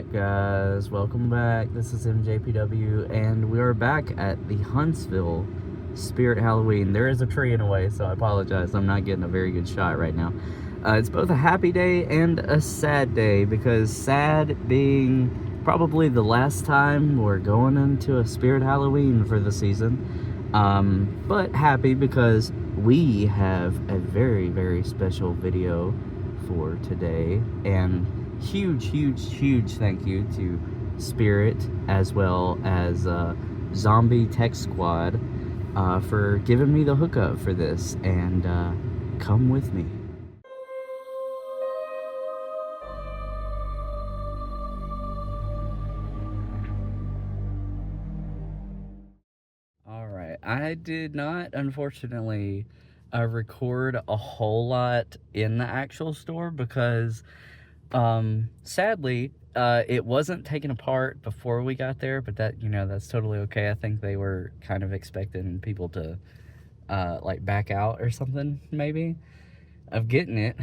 up, guys? Welcome back. This is MJPW, and we are back at the Huntsville Spirit Halloween. There is a tree in the way, so I apologize. I'm not getting a very good shot right now. It's both a happy day and a sad day, because sad being probably the last time we're going into a Spirit Halloween for the season. But happy because we have a very, very special video for today, and huge thank you to Spirit as well as Zombie Tech Squad for giving me the hookup for this, and come with me. Alright, I did not, unfortunately, record a whole lot in the actual store because sadly, it wasn't taken apart before we got there, but that, that's totally okay. I think they were kind of expecting people to, like, back out or something, maybe, of getting it.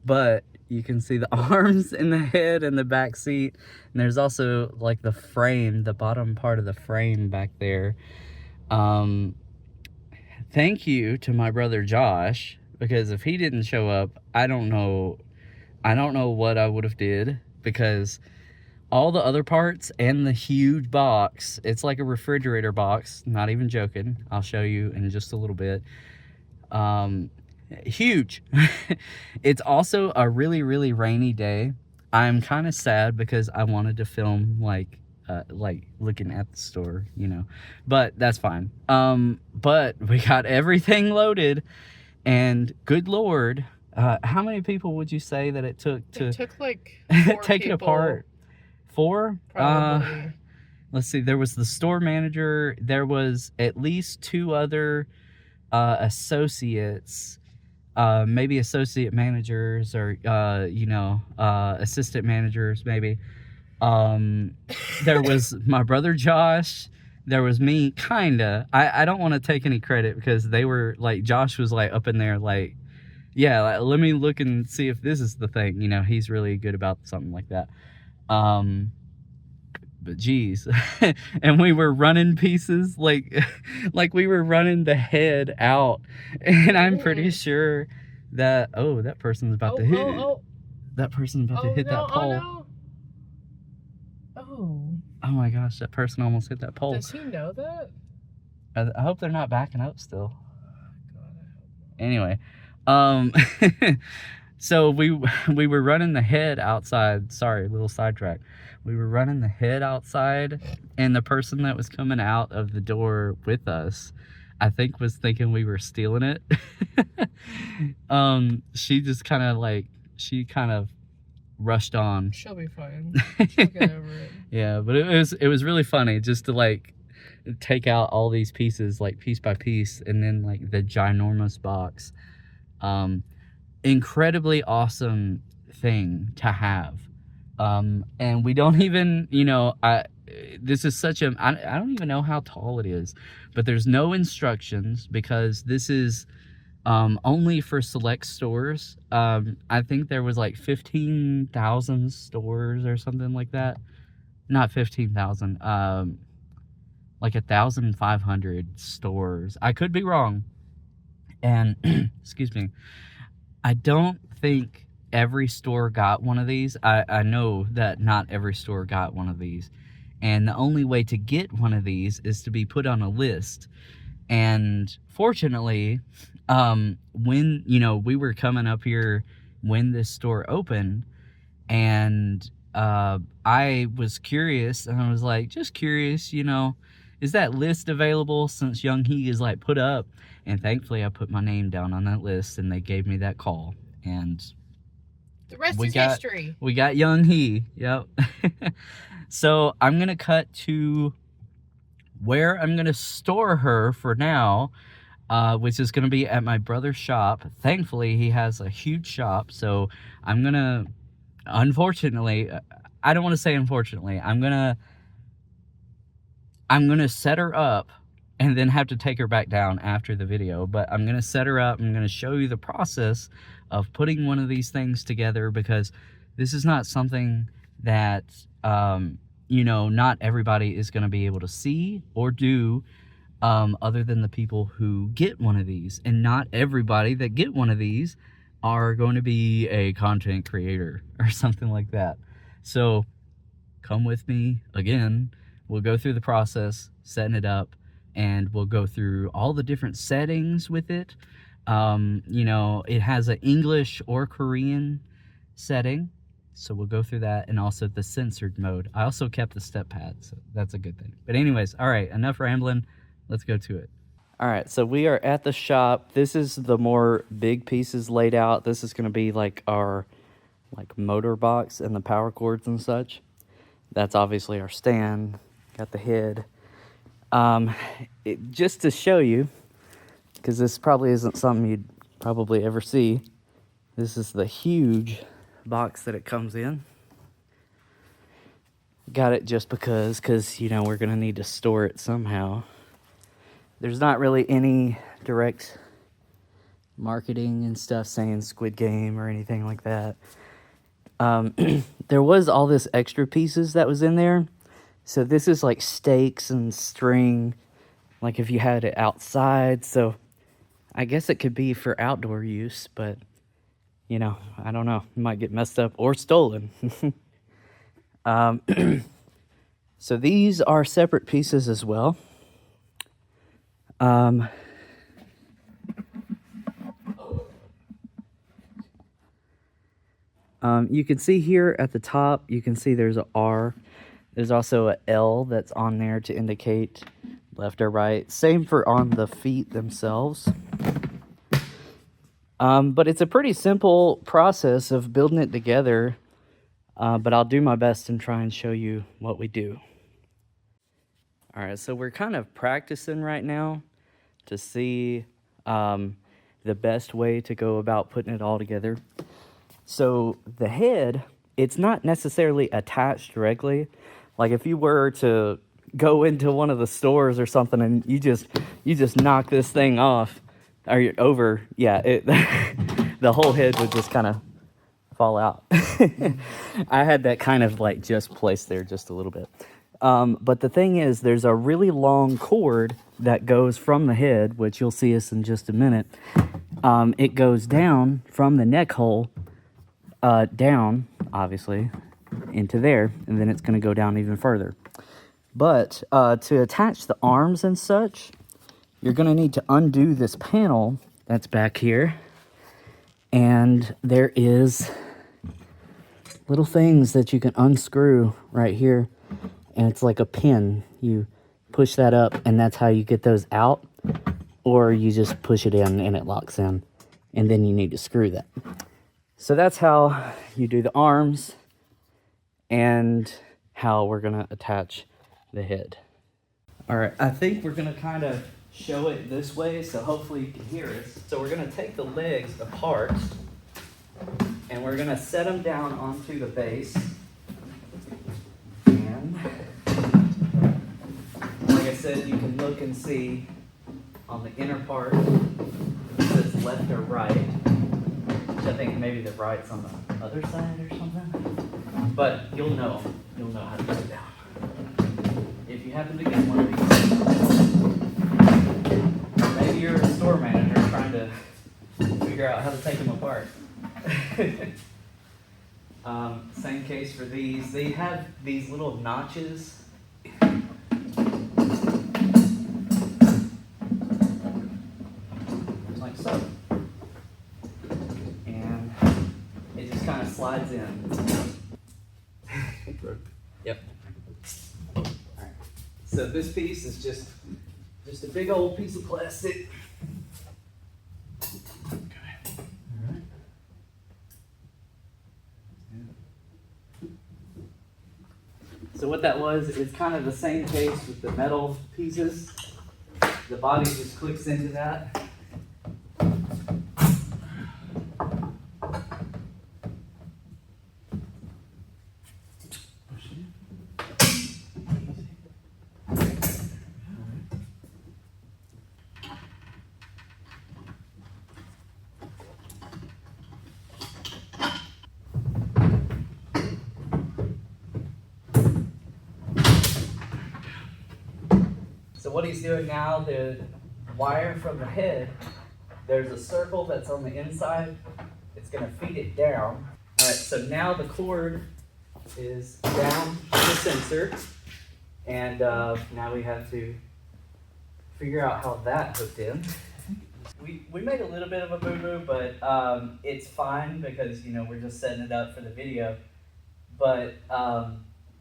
But you can see the arms and the head and the back seat. And there's also, like, the frame, the bottom part of the frame back there. Thank you to my brother Josh, because if he didn't show up, I don't know what I would have did, because all the other parts and the huge box, it's like a refrigerator box, not even joking. I'll show you in just a little bit. Huge. It's also a really rainy day. I'm kind of sad because I wanted to film like looking at the store, but that's fine. But we got everything loaded, and good Lord, how many people would you say that it took to... It took like 4 take it apart? 4? Probably. Let's see. There was the store manager. There was at least 2 other associates, maybe associate managers, or assistant managers, maybe. There was my brother Josh. There was me, kinda. I don't want to take any credit, because they were like, Josh was like up in there like, yeah, like, let me look and see if this is the thing. He's really good about something like that. But geez. And we were running pieces, like we were running the head out. And I'm pretty sure that, that person's about to hit that person's about to hit that pole. Oh my gosh, that person almost hit that pole. Does he know that? I hope they're not backing out still. God, I hope not. Anyway, so we were running the head outside. Sorry, little sidetrack. We were running the head outside, and the person that was coming out of the door with us, I think, was thinking we were stealing it. She just kind of rushed on. She'll be fine. She'll get over it. Yeah, but it was really funny just to like take out all these pieces, like piece by piece, and then like the ginormous box. Incredibly awesome thing to have. And we don't even, this is such a, I don't even know how tall it is, but there's no instructions, because this is only for select stores. I think there was like 15,000 stores or something like that. Not 15,000, like 1,500 stores. I could be wrong. And excuse me, I don't think every store got one of these. I know that not every store got one of these, and the only way to get one of these is to be put on a list. And fortunately, when we were coming up here when this store opened, and I was curious, and I was like, just curious, is that list available since Young-hee is like put up? And thankfully I put my name down on that list, and they gave me that call, and the rest is history. We got Young-hee. Yep. So I'm gonna cut to where I'm gonna store her for now, which is gonna be at my brother's shop. Thankfully, he has a huge shop, so I'm gonna, unfortunately, I don't want to say unfortunately, I'm gonna set her up and then have to take her back down after the video. But I'm gonna set her up. I'm gonna show you the process of putting one of these things together, because this is not something that You know, not everybody is going to be able to see or do, other than the people who get one of these. And not everybody that get one of these are going to be a content creator or something like that. So come with me again. We'll go through the process, setting it up, and we'll go through all the different settings with it. You know, it has an English or Korean setting, so we'll go through that, and also the censored mode. I also kept the step pad, so that's a good thing. But anyways, all right, enough rambling. Let's go to it. All right, so we are at the shop. This is the more big pieces laid out. This is going to be like our motor box and the power cords and such. That's obviously our stand. Got the head. Just to show you, because this probably isn't something you'd probably ever see, this is the huge box that it comes in. Got it just because you know, we're going to need to store it somehow. There's not really any direct marketing and stuff saying Squid Game or anything like that. There was all this extra pieces that was in there. So this is like stakes and string, like if you had it outside. So I guess it could be for outdoor use, but you know, I don't know. It might get messed up or stolen. So these are separate pieces as well. You can see here at the top, you can see there's a R. There's also a L that's on there to indicate left or right. Same for on the feet themselves. But it's a pretty simple process of building it together. But I'll do my best and try and show you what we do. All right, so we're kind of practicing right now to see the best way to go about putting it all together. So the head, it's not necessarily attached directly. Like if you were to go into one of the stores or something and you just knock this thing off or you're over, yeah, the whole head would just kind of fall out. I had that kind of like just placed there just a little bit. But the thing is, there's a really long cord that goes from the head, which you'll see us in just a minute. It goes down from the neck hole, down, obviously, into there, and then it's going to go down even further. But to attach the arms and such, you're going to need to undo this panel that's back here. And there is little things that you can unscrew right here. And it's like a pin. You push that up, and that's how you get those out. Or you just push it in, and it locks in. And then you need to screw that. So that's how you do the arms and how we're going to attach the head. All right, I think we're going to kind of show it this way, so hopefully you can hear us. So we're going to take the legs apart, and we're going to set them down onto the base. And like I said, you can look and see on the inner part, it says left or right, which I think maybe the right's on the other side or something. But you'll know how to put it down if you happen to get one of these. Maybe you're a store manager trying to figure out how to take them apart. Same case for these. They have these little notches. Like so. And it just kind of slides in. Yep. All right. So this piece is just a big old piece of plastic. So what that was, it's kind of the same case with the metal pieces. The body just clicks into that. what he's doing now, the wire from the head, there's a circle that's on the inside. It's going to feed it down. All right, so now the cord is down to the sensor. And now we have to figure out how that hooked in. We made a little bit of a boo-boo, but it's fine because, you know, we're just setting it up for the video. But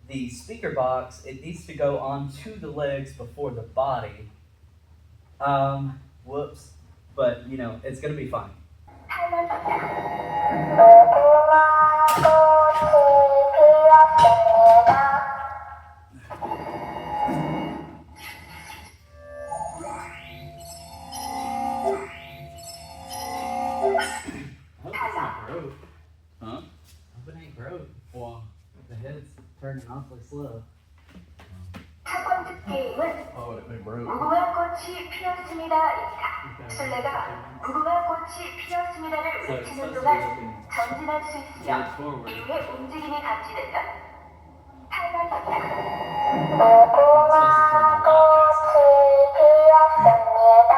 the speaker box, it needs to go onto the legs before the body. Whoops. But, you know, it's going to be fine. Huh? Hope it ain't broke. Well, the head's turning awfully slow. 첫 번째 게임은 Oh, it broke. 무궁화 꽃이 피었습니다입니다. 술래가 무궁화 꽃이 피었습니다를 외치는 동안 전진할 수 있으며 이후에 움직임이 감지되면 탈락입니다. 무궁화 꽃이 피었습니다.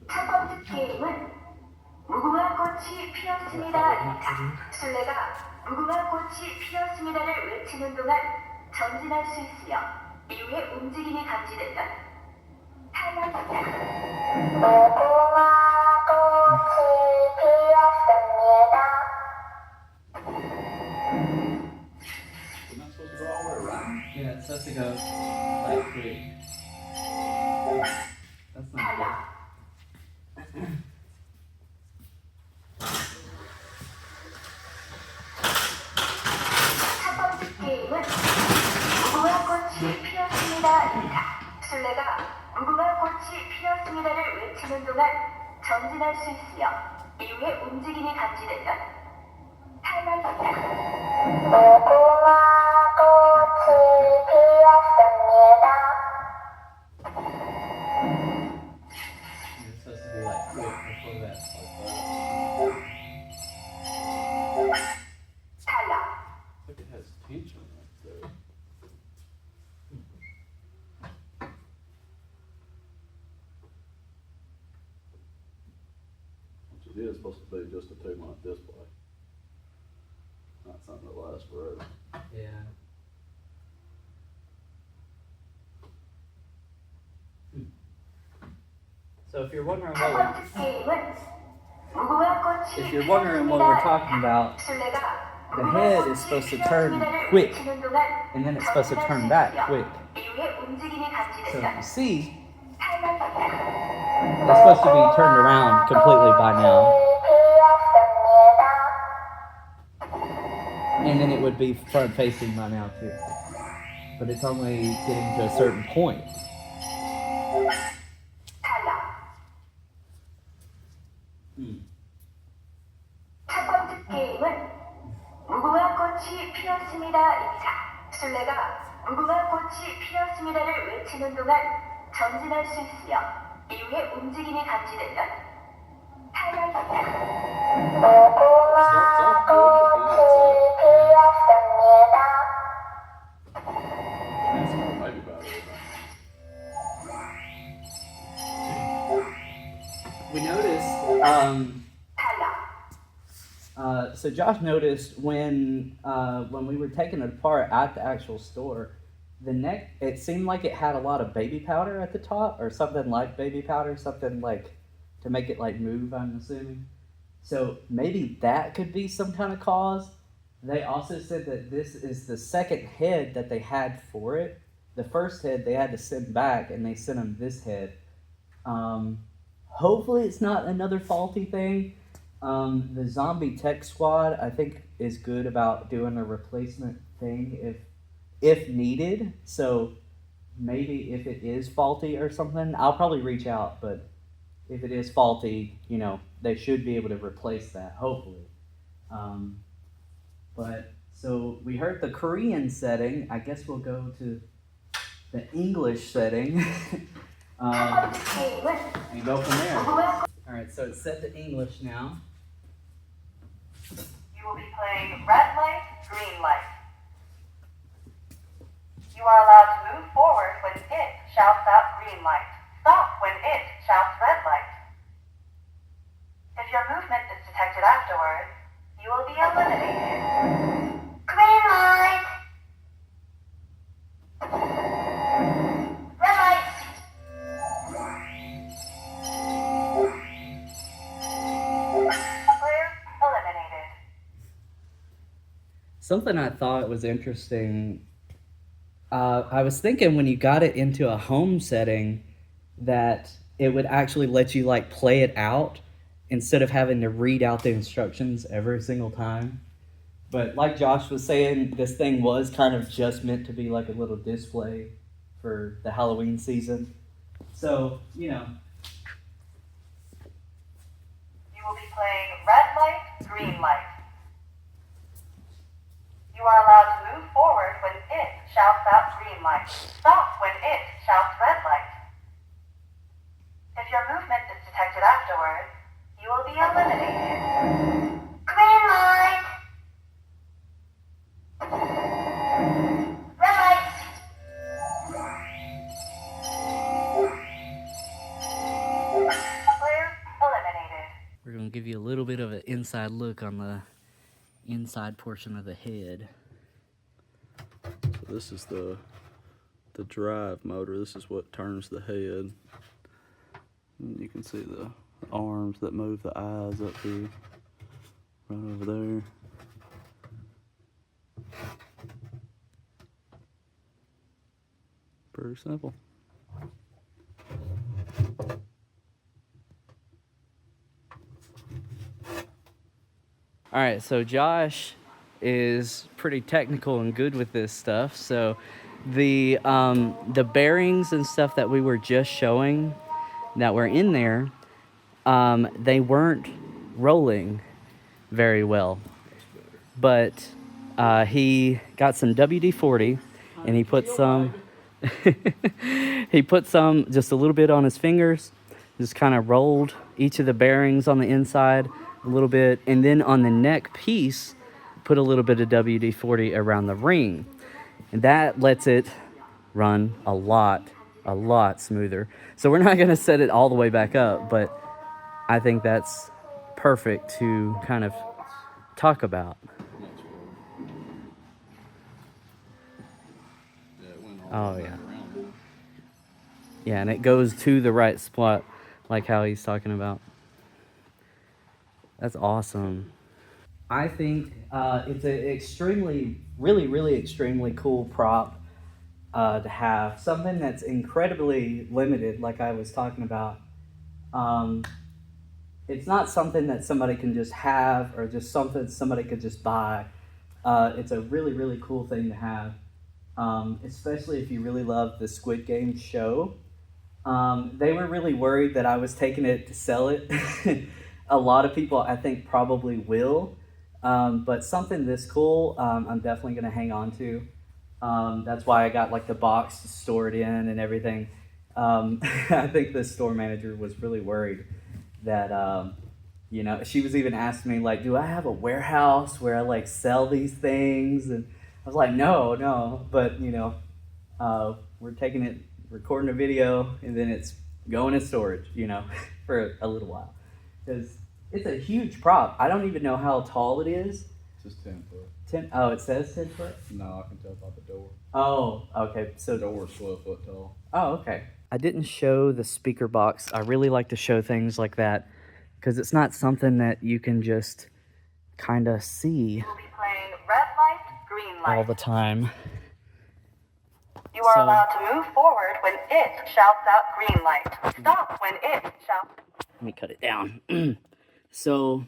첫 번째 게임은 무궁화 꽃이 피었습니다입니다. 술래가 무궁화 꽃이 피었습니다를 외치는 동안 전진할 수 있으며 이후에 움직임이 감지되면 탈락입니다. 무궁화 꽃이 피었습니다. You're not supposed to go all the way around? Yeah, it's supposed to go like quick. That's not good. 첫 번째 게임은 무궁화 꽃이 피었습니다입니다. 술래가 무궁화 꽃이 피었습니다를 외치는 동안 전진할 수 있으며 이후에 움직임이 감지되면 탈락입니다. 무궁화 꽃이 피었습니다. It's supposed to be like quick before that. 탈락. Look, it has tension right there. Which it is supposed to be just a 2-month display. Not something that lasts forever. Yeah. So if you're wondering 첫 what 번째 게임은 무궁화 꽃이 if you're wondering what we're talking about, 술래가 the head is supposed to turn quick, and then it's supposed to turn back quick. 이후에 움직임이 So 감지되면 you see, 탈락입니다. it's supposed to be turned around completely by now, and then it would be front facing by now too. But it's only getting to a certain point. 탈락. 첫 번째 게임은 무궁화 꽃이 피었습니다입니다. 술래가 무궁화 꽃이 피었습니다를 외치는 동안 전진할 수 있으며 이후에 움직임이 감지되면 탈락입니다. 무궁화 꽃이 피었습니다. That's not maybe about it. We noticed, 탈락. so Josh noticed when we were taking it apart at the actual store, the neck, it seemed like it had a lot of baby powder at the top, or something like baby powder, something like to make it like move, I'm assuming. So maybe that could be some kind of cause. They also said that this is the second head that they had for it. The first head they had to send back, and they sent them this head. Hopefully it's not another faulty thing. The zombie tech squad, I think, is good about doing a replacement thing if needed. So maybe if it is faulty or something, I'll probably reach out. But if it is faulty, you know, they should be able to replace that, hopefully. But so we heard the Korean setting. I guess we'll go to the English setting. 첫 번째 게임은 And go from there. 누구의 Alright, so it's set to English now. You will be playing red light, green light. You are allowed to move forward when it shouts out green light. Stop when it shouts red light. If your movement is detected afterward, you will be eliminated. Green light. Red light. Player eliminated. Something I thought was interesting. I was thinking when you got it into a home setting that it would actually let you like play it out instead of having to read out the instructions every single time. But like Josh was saying, this thing was kind of just meant to be like a little display for the Halloween season. So, you know. You will be playing red light, green light. You are allowed to move forward when it shouts out green light. Stop when it shouts red light. If your movement is detected afterward, you will be eliminated. Green light. Red light. Player eliminated. We're going to give you a little bit of an inside look on the inside portion of the head. So this is the drive motor. This is what turns the head. And you can see the arms that move the eyes up here, right over there. Pretty simple. All right, so Josh is pretty technical and good with this stuff. So the bearings and stuff that we were just showing that were in there, they weren't rolling very well. But he got some WD-40 and he put some just a little bit on his fingers, just kind of rolled each of the bearings on the inside a little bit, and then on the neck piece put a little bit of WD-40 around the ring, and that lets it run a lot smoother. So we're not going to set it all the way back up, but I think that's perfect to kind of talk about. Oh yeah. Yeah, and it goes to the right spot, like how he's talking about. That's awesome. I think it's an extremely, really extremely cool prop to have. Something that's incredibly limited, like I was talking about. It's not something that somebody can just have or just something somebody could just buy. It's a really cool thing to have, especially if you really love the Squid Game show. They were really worried that I was taking it to sell it. A lot of people, I think, probably will. But something this cool, I'm definitely going to hang on to. That's why I got like the box to store it in and everything. I think the store manager was really worried that, you know, she was even asking me like, do I have a warehouse where I like sell these things? And I was like, no. But, you know, we're taking it, recording a video, and then it's going in storage, you know, for a little while. Because it's a huge prop. I don't even know how tall it is. Just 10 foot. 10? Oh, it says 10 foot? No, I can tell by the door. Oh, okay. So The door's 12 foot tall. Oh, okay. I didn't show the speaker box. I really like to show things like that because it's not something that you can just kind of see You will be playing red light, green light. all the time. You are So- allowed to move forward when it shouts out green light. Stop when it shouts. Let me cut it down. So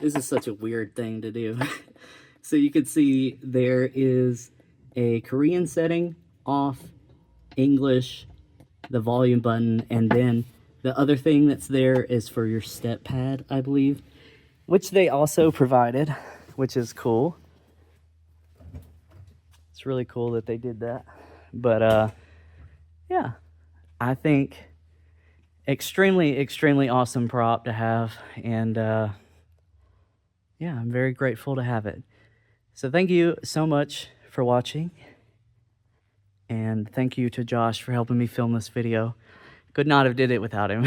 this is such a weird thing to do. So you can see there is a Korean setting, off, English, the volume button, and then the other thing that's there is for your step pad, I believe, which they also provided, which is cool. It's really cool that they did that. But yeah, I think extremely awesome prop to have, and yeah, I'm very grateful to have it. So thank you so much for watching, and thank you to Josh for helping me film this video. Could not have did it without him.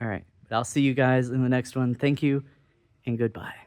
All right, but I'll see you guys in the next one. Thank you and goodbye.